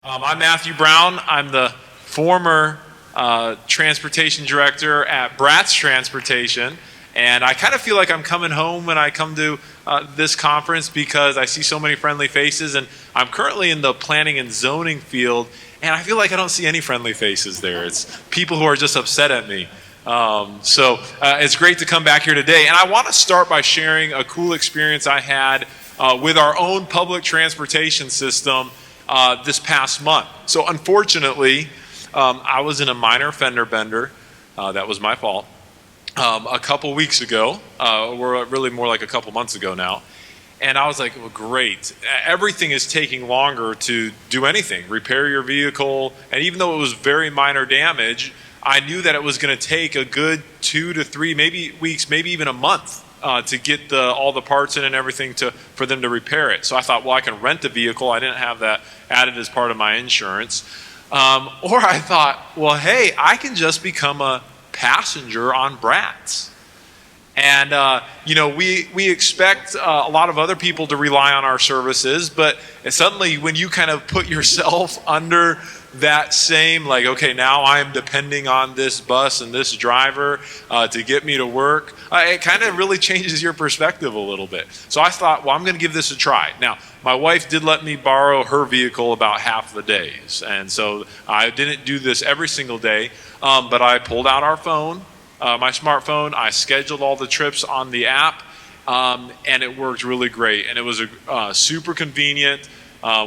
I'm Matthew Brown. I'm the former transportation director at Bratz Transportation, and I kind of feel like I'm coming home when I come to this conference because I see so many friendly faces, and I'm currently in the planning and zoning field, and I feel like I don't see any friendly faces there. It's people who are just upset at me. So it's great to come back here today, and I want to start by sharing a cool experience I had with our own public transportation system this past month. So unfortunately, I was in a minor fender bender. That was my fault. A couple weeks ago, or really more like a couple months ago now. And I was like, well, great. Everything is taking longer to do anything, repair your vehicle. And even though it was very minor damage, I knew that it was going to take a good 2 to 3, maybe weeks, maybe even a month to get all the parts in and everything for them to repair it. So I thought, well, I can rent a vehicle. I didn't have that added as part of my insurance. Or I thought, well, hey, I can just become a passenger on Bratz. And, we expect a lot of other people to rely on our services, but suddenly when you kind of put yourself under that same, like, okay, now I'm depending on this bus and this driver to get me to work, it kind of really changes your perspective a little bit. So I thought, well, I'm going to give this a try. Now, my wife did let me borrow her vehicle about half the days, and so I didn't do this every single day, but I pulled out our phone, my smartphone, I scheduled all the trips on the app, and it worked really great. And it was super convenient.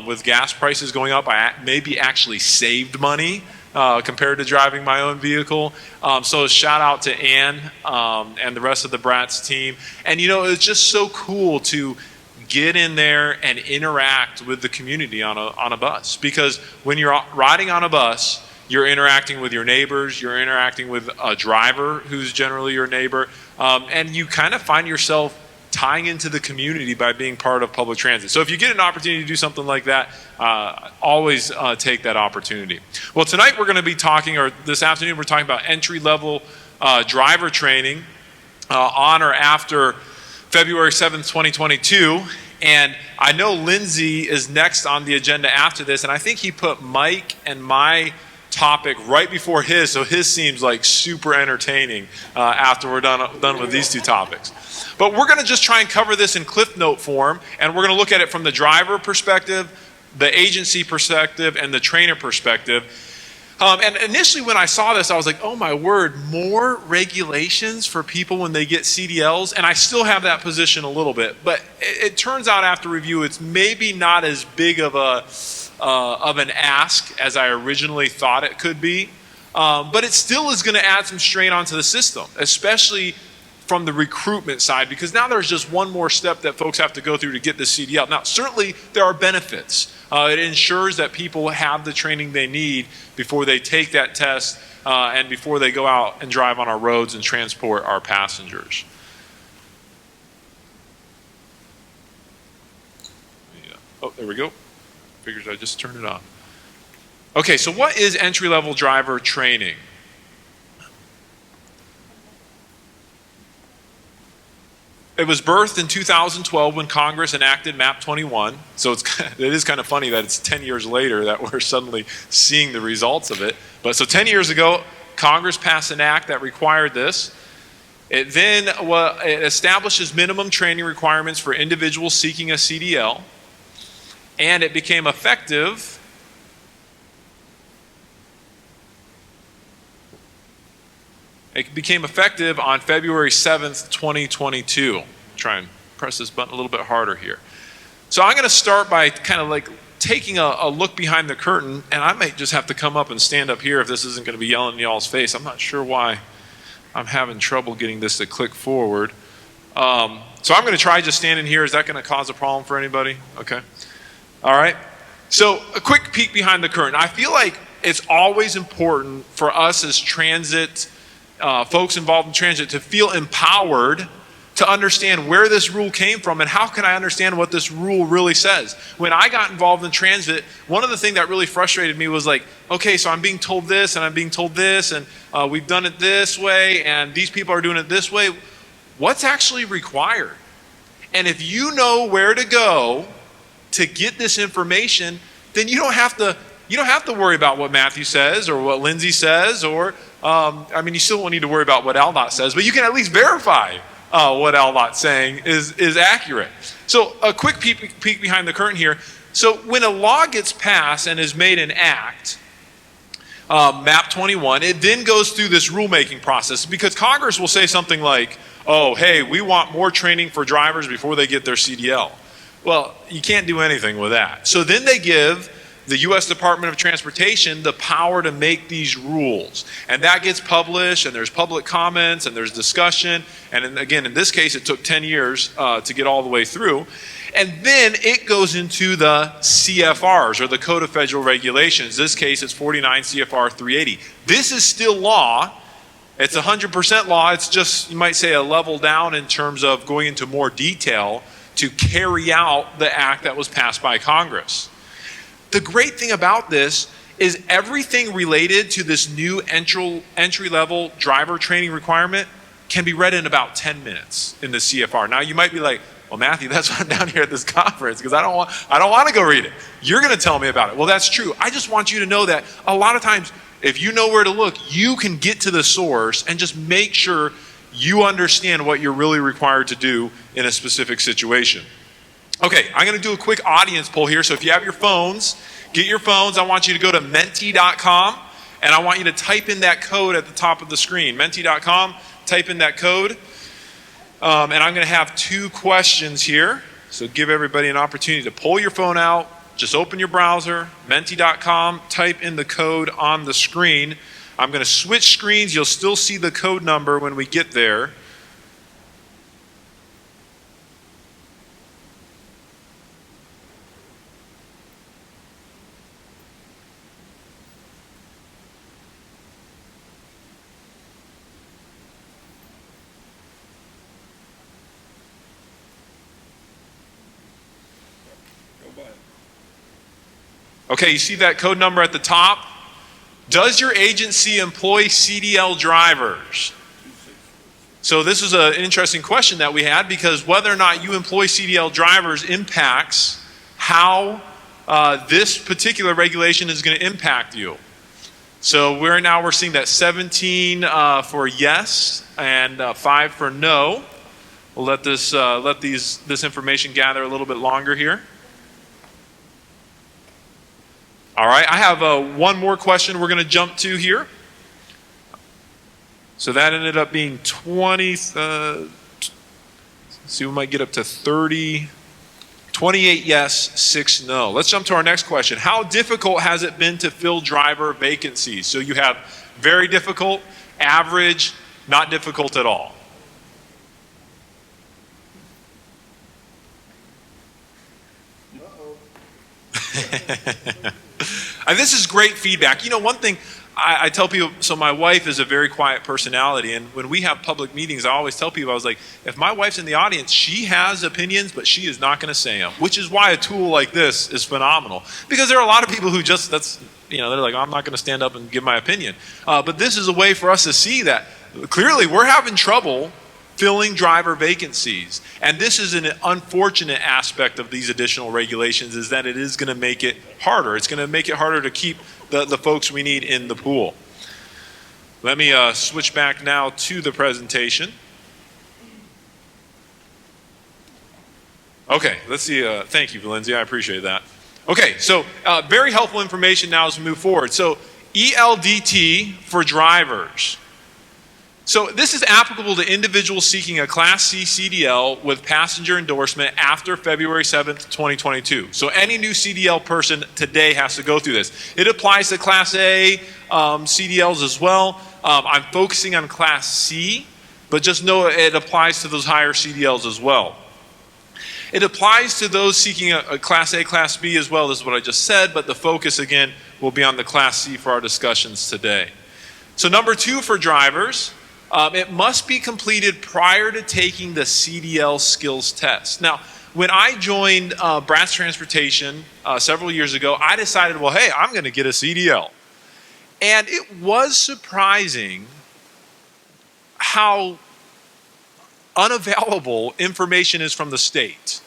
With gas prices going up, I maybe actually saved money compared to driving my own vehicle. So shout out to Ann and the rest of the Bratz team. And it's just so cool to get in there and interact with the community on a bus. Because when you're riding on a bus, you're interacting with your neighbors, you're interacting with a driver who's generally your neighbor, and you kind of find yourself tying into the community by being part of public transit. So if you get an opportunity to do something like that, always take that opportunity. Well, tonight we're going to be talking, or this afternoon we're talking about entry-level driver training on or after February 7th, 2022. And I know Lindsay is next on the agenda after this, and I think he put Mike and my topic right before his, so his seems like super entertaining after we're done with these two topics. But we're going to just try and cover this in Cliff Note form, and we're going to look at it from the driver perspective, the agency perspective, and the trainer perspective. And initially when I saw this, I was like, oh my word, more regulations for people when they get CDLs, and I still have that position a little bit. But it turns out after review, it's maybe not as big of an ask as I originally thought it could be. But it still is going to add some strain onto the system, especially from the recruitment side, because now there's just one more step that folks have to go through to get the CDL. Now, certainly there are benefits. It ensures that people have the training they need before they take that test and before they go out and drive on our roads and transport our passengers. Oh, there we go. Figures I just turned it on. Okay, so what is entry-level driver training? It was birthed in 2012 when Congress enacted MAP 21. So it is kind of funny that it's 10 years later that we're suddenly seeing the results of it. But so 10 years ago, Congress passed an act that required this. It then it establishes minimum training requirements for individuals seeking a CDL. And it became effective on February 7th, 2022. Try and press this button a little bit harder here. So I'm going to start by kind of like taking a look behind the curtain, and I might just have to come up and stand up here if this isn't going to be yelling in y'all's face. I'm not sure why I'm having trouble getting this to click forward. So I'm going to try just standing here. Is that going to cause a problem for anybody? Okay. All right. So a quick peek behind the curtain. I feel like it's always important for us as transit folks involved in transit to feel empowered to understand where this rule came from and how can I understand what this rule really says. When I got involved in transit, one of the things that really frustrated me was like, okay, so I'm being told this and I'm being told this and we've done it this way and these people are doing it this way. What's actually required? And if you know where to go to get this information, then you don't have to you don't have to worry about what Matthew says or what Lindsay says, or, I mean, you still won't need to worry about what ALDOT says, but you can at least verify what ALDOT's saying is accurate. So a quick peek behind the curtain here. So when a law gets passed and is made an act, MAP 21, it then goes through this rulemaking process, because Congress will say something like, oh, hey, we want more training for drivers before they get their CDL. Well, you can't do anything with that. So then they give the U.S. Department of Transportation the power to make these rules. And that gets published, and there's public comments, and there's discussion. And again, in this case, it took 10 years to get all the way through. And then it goes into the CFRs, or the Code of Federal Regulations. In this case, it's 49 CFR 380. This is still law. It's 100% law. It's just, you might say, a level down in terms of going into more detail to carry out the act that was passed by Congress. The great thing about this is everything related to this new entry-level driver training requirement can be read in about 10 minutes in the CFR. Now you might be like, well, Matthew, that's why I'm down here at this conference, because I don't want to go read it. You're going to tell me about it. Well, that's true. I just want you to know that a lot of times, if you know where to look, you can get to the source and just make sure you understand what you're really required to do in a specific situation. Okay, I'm going to do a quick audience poll here. So if you have your phones, get your phones. I want you to go to menti.com, and I want you to type in that code at the top of the screen. Menti.com, type in that code. And I'm going to have 2 questions here. So give everybody an opportunity to pull your phone out. Just open your browser, menti.com, type in the code on the screen. I'm going to switch screens. You'll still see the code number when we get there. Okay, you see that code number at the top? Does your agency employ CDL drivers? So this is an interesting question that we had, because whether or not you employ CDL drivers impacts how this particular regulation is going to impact you. So we're seeing that 17 for yes and 5 for no. We'll let this information gather a little bit longer here. All right, I have one more question we're going to jump to here. So that ended up being 20, let's see, we might get up to 30, 28 yes, 6 no. Let's jump to our next question. How difficult has it been to fill driver vacancies? So you have very difficult, average, not difficult at all. And this is great feedback. You know, one thing I tell people, so my wife is a very quiet personality, and when we have public meetings, I always tell people, I was like, if my wife's in the audience, she has opinions, but she is not going to say them, which is why a tool like this is phenomenal. Because there are a lot of people who just, they're like, I'm not going to stand up and give my opinion. But this is a way for us to see that clearly we're having trouble filling driver vacancies. And this is an unfortunate aspect of these additional regulations, is that it is going to make it harder. It's going to make it harder to keep the folks we need in the pool. Let me switch back now to the presentation. Okay, let's see. Thank you, Lindsay. I appreciate that. Okay, so very helpful information now as we move forward. So ELDT for drivers. So this is applicable to individuals seeking a Class C CDL with passenger endorsement after February 7th, 2022. So any new CDL person today has to go through this. It applies to Class A CDLs as well. I'm focusing on Class C, but just know it applies to those higher CDLs as well. It applies to those seeking a Class A, Class B as well, as what I just said, but the focus again will be on the Class C for our discussions today. So number 2 for drivers. It must be completed prior to taking the CDL skills test. Now, when I joined Bratz Transportation several years ago, I decided, well, hey, I'm going to get a CDL. And it was surprising how unavailable information is from the state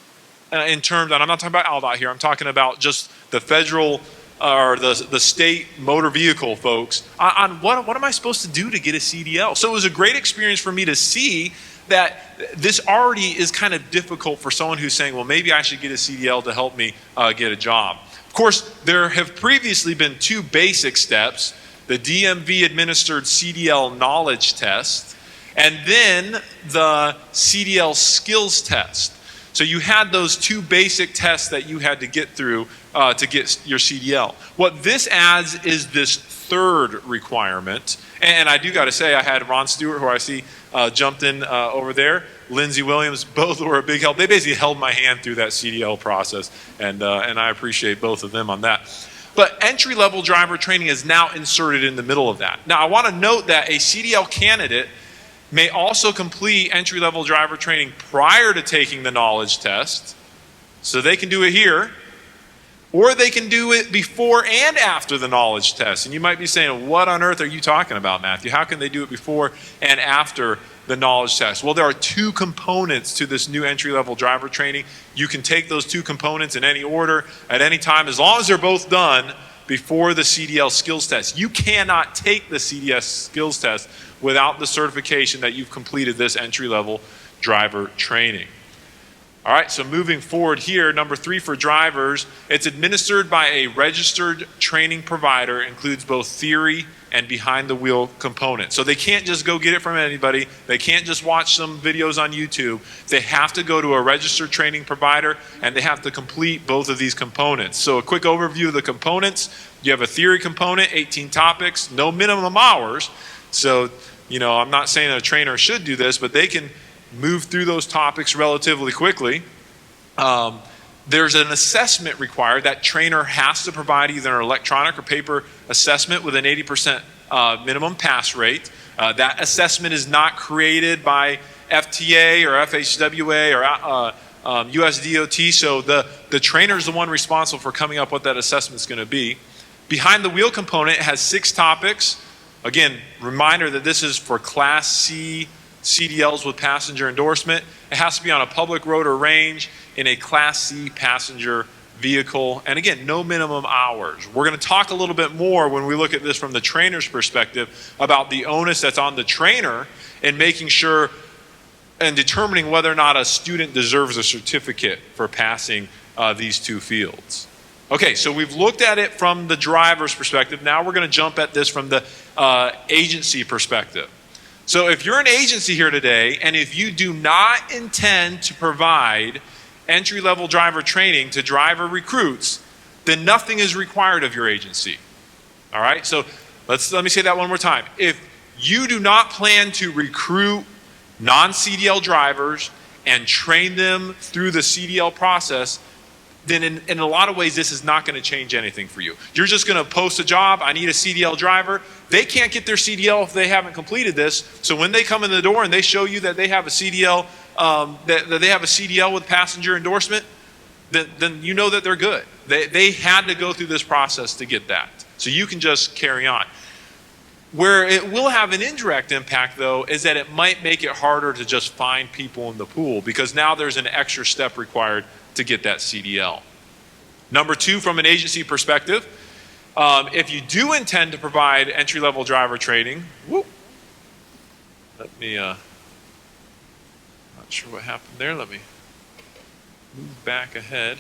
in terms, and I'm not talking about ALDOT here, I'm talking about just the federal or the state motor vehicle folks on what am I supposed to do to get a CDL. So it was a great experience for me to see that this already is kind of difficult for someone who's saying, well, maybe I should get a CDL to help me get a job. Of course, there have previously been two basic steps: the DMV administered CDL knowledge test, and then the CDL skills test. So you had those two basic tests that you had to get through to get your CDL. What this adds is this third requirement. And I do got to say, I had Ron Stewart, who I see jumped in over there, Lindsey Williams, both were a big help. They basically held my hand through that CDL process, and I appreciate both of them on that. But entry-level driver training is now inserted in the middle of that. Now, I want to note that a CDL candidate may also complete entry-level driver training prior to taking the knowledge test. So they can do it here, or they can do it before and after the knowledge test. And you might be saying, what on earth are you talking about, Matthew? How can they do it before and after the knowledge test? Well, there are two components to this new entry-level driver training. You can take those two components in any order at any time, as long as they're both done before the CDL skills test. You cannot take the CDL skills test without the certification that you've completed this entry-level driver training. All right, so moving forward here, number 3 for drivers, it's administered by a registered training provider, includes both theory and behind the wheel components. So they can't just go get it from anybody. They can't just watch some videos on YouTube. They have to go to a registered training provider, and they have to complete both of these components. So a quick overview of the components: you have a theory component, 18 topics, no minimum hours. So, you know, I'm not saying a trainer should do this, but they can move through those topics relatively quickly. There's an assessment required. That trainer has to provide either an electronic or paper assessment with an 80% minimum pass rate. That assessment is not created by FTA or FHWA or USDOT, so the trainer is the one responsible for coming up with what that assessment is going to be. Behind the wheel component has 6 topics. Again, reminder that this is for Class C CDLs with passenger endorsement. It has to be on a public road or range in a Class C passenger vehicle. And again, no minimum hours. We're going to talk a little bit more when we look at this from the trainer's perspective about the onus that's on the trainer in making sure and determining whether or not a student deserves a certificate for passing these two fields. Okay, so we've looked at it from the driver's perspective. Now we're going to jump at this from the agency perspective. So if you're an agency here today, and if you do not intend to provide entry-level driver training to driver recruits, then nothing is required of your agency. All right, so let me say that one more time. If you do not plan to recruit non-CDL drivers and train them through the CDL process, then in a lot of ways, this is not going to change anything for you. You're just going to post a job, I need a CDL driver. They can't get their CDL if they haven't completed this. So when they come in the door and they show you that they have a CDL, that they have a CDL with passenger endorsement, then you know that they're good. They had to go through this process to get that. So you can just carry on. Where it will have an indirect impact, though, is that it might make it harder to just find people in the pool, because now there's an extra step required to get that CDL. Number 2, from an agency perspective, if you do intend to provide entry-level driver training, let me, not sure what happened there. Let me move back ahead.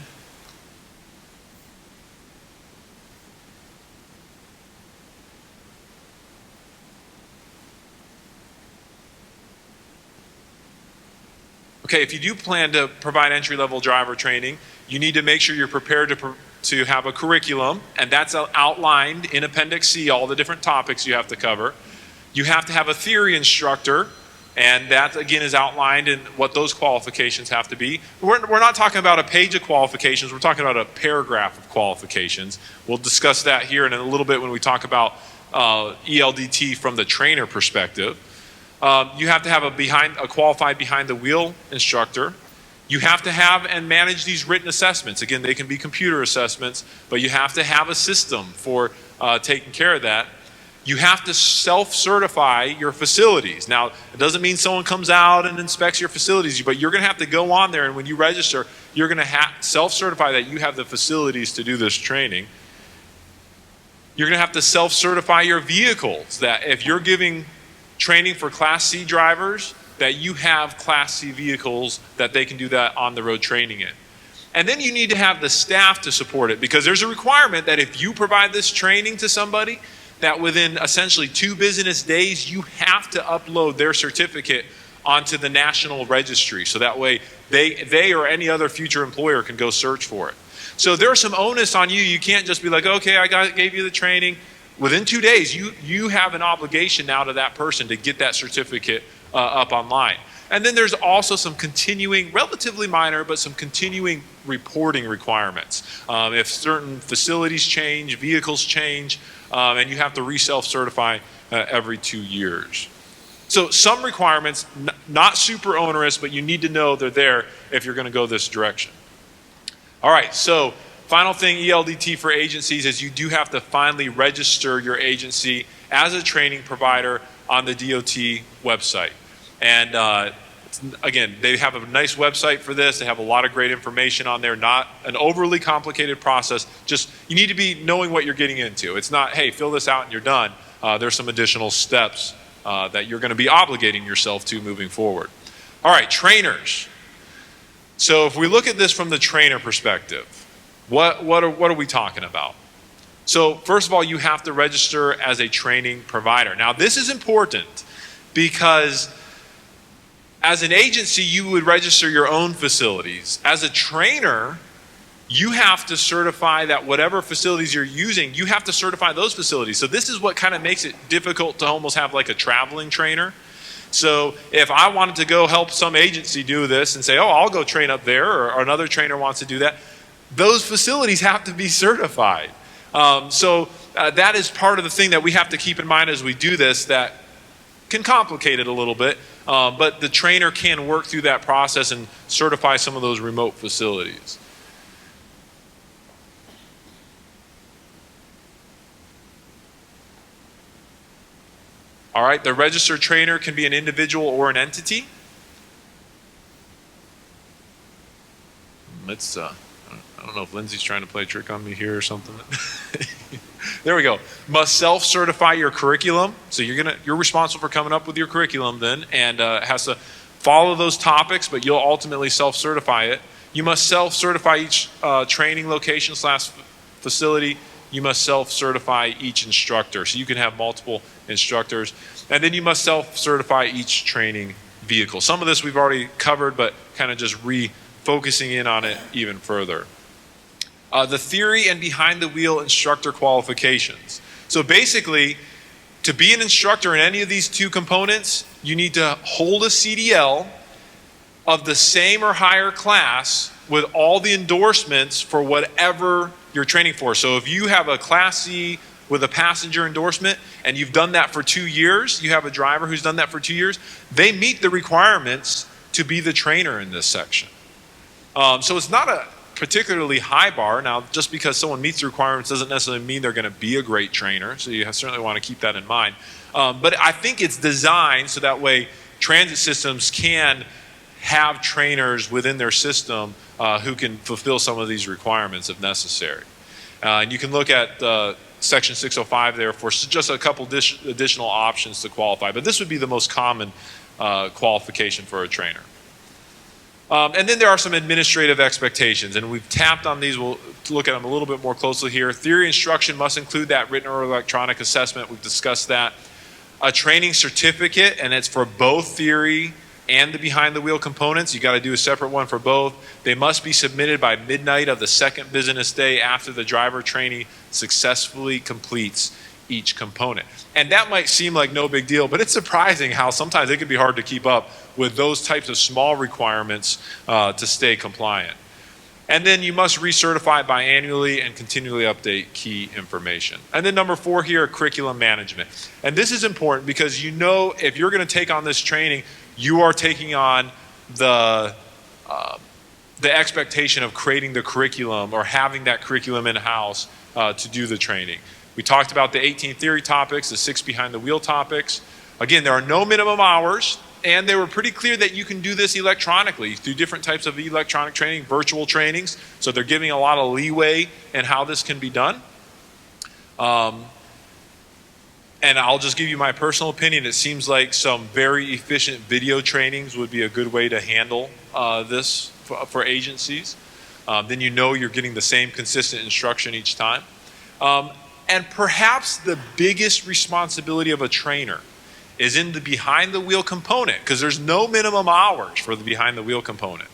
Okay, if you do plan to provide entry-level driver training, you need to make sure you're prepared to have a curriculum, and that's outlined in Appendix C, all the different topics you have to cover. You have to have a theory instructor, and that, again, is outlined in what those qualifications have to be. We're not talking about a page of qualifications. We're talking about a paragraph of qualifications. We'll discuss that here in a little bit when we talk about ELDT from the trainer perspective. You have to have a qualified behind-the-wheel instructor. You have to have and manage these written assessments. Again, they can be computer assessments, but you have to have a system for taking care of that. You have to self-certify your facilities. Now, it doesn't mean someone comes out and inspects your facilities, but you're going to have to go on there, and when you register, you're going to self-certify that you have the facilities to do this training. You're going to have to self-certify your vehicles, that if you're giving training for Class C drivers, that you have Class C vehicles that they can do that on-the-road training in. And then you need to have the staff to support it, because there's a requirement that if you provide this training to somebody, that within essentially 2 business days, you have to upload their certificate onto the national registry. So that way they or any other future employer can go search for it. So there's some onus on you. You can't just be like, okay, gave you the training. Within 2 days, you have an obligation now to that person to get that certificate up online. And then there's also some continuing, relatively minor, but some continuing reporting requirements. If certain facilities change, vehicles change, and you have to re-self-certify every 2 years. So some requirements, not super onerous, but you need to know they're there if you're going to go this direction. All right, so final thing, ELDT for agencies, is you do have to finally register your agency as a training provider on the DOT website. And again, they have a nice website for this. They have a lot of great information on there, not an overly complicated process. Just, you need to be knowing what you're getting into. It's not, hey, fill this out and you're done. There's some additional steps that you're going to be obligating yourself to moving forward. All right, trainers. So if we look at this from the trainer perspective, what are we talking about? So first of all, you have to register as a training provider. Now this is important because as an agency, you would register your own facilities. As a trainer, you have to certify that whatever facilities you're using, you have to certify those facilities. So this is what kind of makes it difficult to almost have like a traveling trainer. So if I wanted to go help some agency do this and say, oh, I'll go train up there, or another trainer wants to do that, those facilities have to be certified. So that is part of the thing that we have to keep in mind as we do this, that can complicate it a little bit, but the trainer can work through that process and certify some of those remote facilities. All right, the registered trainer can be an individual or an entity. Let's, I don't know if Lindsay's trying to play a trick on me here or something. There we go. Must self-certify your curriculum. So you're responsible for coming up with your curriculum then, and has to follow those topics, but you'll ultimately self-certify it. You must self-certify each training location / facility. You must self-certify each instructor. So you can have multiple instructors. And then you must self-certify each training vehicle. Some of this we've already covered, but kind of just refocusing in on it even further. The theory and behind the wheel instructor qualifications. So basically, to be an instructor in any of these 2 components, you need to hold a CDL of the same or higher class with all the endorsements for whatever you're training for. So if you have a Class C with a passenger endorsement and you've done that for 2 years, you have a driver who's done that for 2 years, they meet the requirements to be the trainer in this section. So it's not a particularly high bar. Now, just because someone meets the requirements doesn't necessarily mean they're going to be a great trainer, so you certainly want to keep that in mind. But I think it's designed so that way transit systems can have trainers within their system who can fulfill some of these requirements if necessary. And you can look at Section 605 there for just a couple additional options to qualify. But this would be the most common qualification for a trainer. And then there are some administrative expectations, and we've tapped on these. We'll look at them a little bit more closely here. Theory instruction must include that written or electronic assessment. We've discussed that. A training certificate, and it's for both theory and the behind the wheel components. You got to do a separate one for both. They must be submitted by midnight of the 2nd business day after the driver trainee successfully completes each component. And that might seem like no big deal, but it's surprising how sometimes it can be hard to keep up with those types of small requirements to stay compliant. And then you must recertify biannually and continually update key information. And then number 4 here, curriculum management. And this is important because you know if you're going to take on this training, you are taking on the expectation of creating the curriculum or having that curriculum in-house to do the training. We talked about the 18 theory topics, the 6 behind the wheel topics. Again, there are no minimum hours, and they were pretty clear that you can do this electronically through different types of electronic training, virtual trainings. So they're giving a lot of leeway in how this can be done. And I'll just give you my personal opinion. It seems like some very efficient video trainings would be a good way to handle this for agencies. Then you know you're getting the same consistent instruction each time. And perhaps the biggest responsibility of a trainer is in the behind the wheel component, because there's no minimum hours for the behind the wheel component.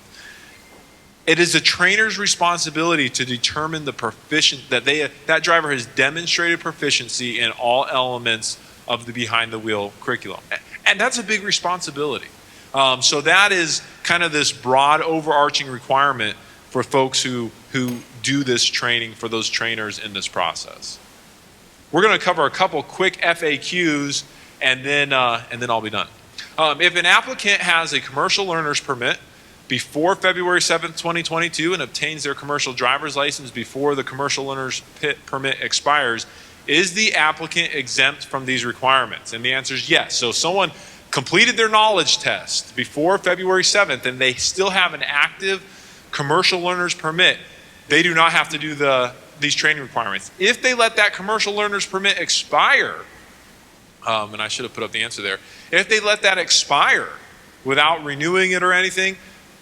It is the trainer's responsibility to determine the that driver has demonstrated proficiency in all elements of the behind the wheel curriculum. And that's a big responsibility. So that is kind of this broad overarching requirement for folks who do this training, for those trainers in this process. We're going to cover a couple quick FAQs and then I'll be done. If an applicant has a commercial learner's permit before February 7th, 2022 and obtains their commercial driver's license before the commercial learner's permit expires, is the applicant exempt from these requirements? And the answer is yes. So someone completed their knowledge test before February 7th and they still have an active commercial learner's permit, they do not have to do these training requirements. If they let that commercial learner's permit expire, and I should have put up the answer there, if they let that expire without renewing it or anything,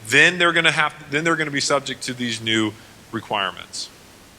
then they're going to be subject to these new requirements.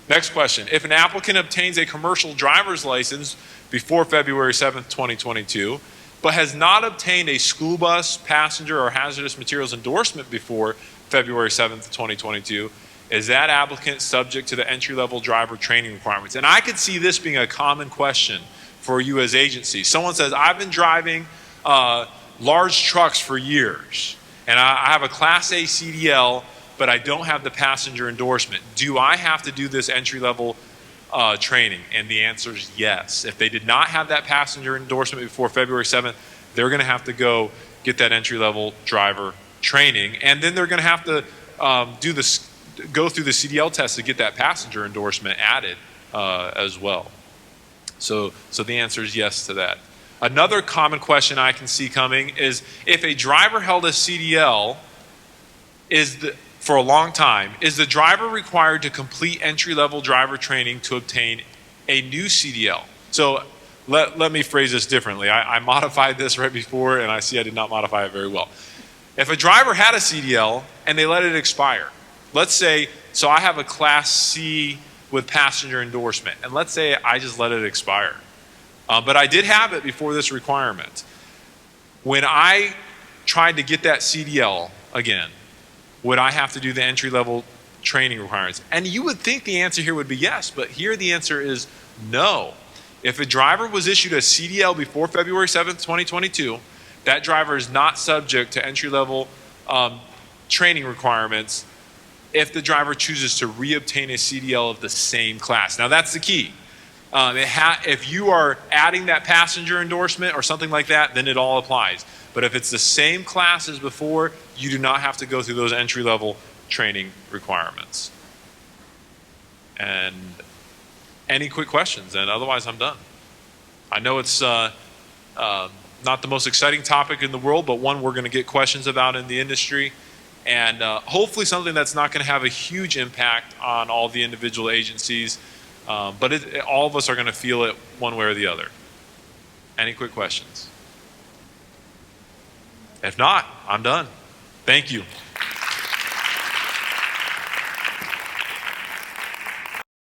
Next question. If an applicant obtains a commercial driver's license before February 7th, 2022, but has not obtained a school bus, passenger, or hazardous materials endorsement before February 7th, 2022, is that applicant subject to the entry-level driver training requirements? And I could see this being a common question for you as agencies. Someone says, I've been driving large trucks for years, and I have a Class A CDL, but I don't have the passenger endorsement. Do I have to do this entry-level training? And the answer is yes. If they did not have that passenger endorsement before February 7th, they're going to have to go get that entry-level driver training, and then they're going to have to go through the CDL test to get that passenger endorsement added as well. So the answer is yes to that. Another common question I can see coming is, if a driver held a CDL for a long time, is the driver required to complete entry-level driver training to obtain a new CDL? So let me phrase this differently. I modified this right before, and I see I did not modify it very well. If a driver had a CDL and they let it expire, let's say, so I have a Class C with passenger endorsement, and let's say I just let it expire. But I did have it before this requirement. When I tried to get that CDL again, would I have to do the entry-level training requirements? And you would think the answer here would be yes, but here the answer is no. If a driver was issued a CDL before February 7th, 2022, that driver is not subject to entry-level training requirements if the driver chooses to reobtain a CDL of the same class. Now that's the key. If you are adding that passenger endorsement or something like that, then it all applies. But if it's the same class as before, you do not have to go through those entry-level training requirements. And any quick questions? And otherwise, I'm done. I know it's not the most exciting topic in the world, but one we're going to get questions about in the industry. And hopefully something that's not going to have a huge impact on all the individual agencies. But all of us are going to feel it one way or the other. Any quick questions? If not, I'm done. Thank you.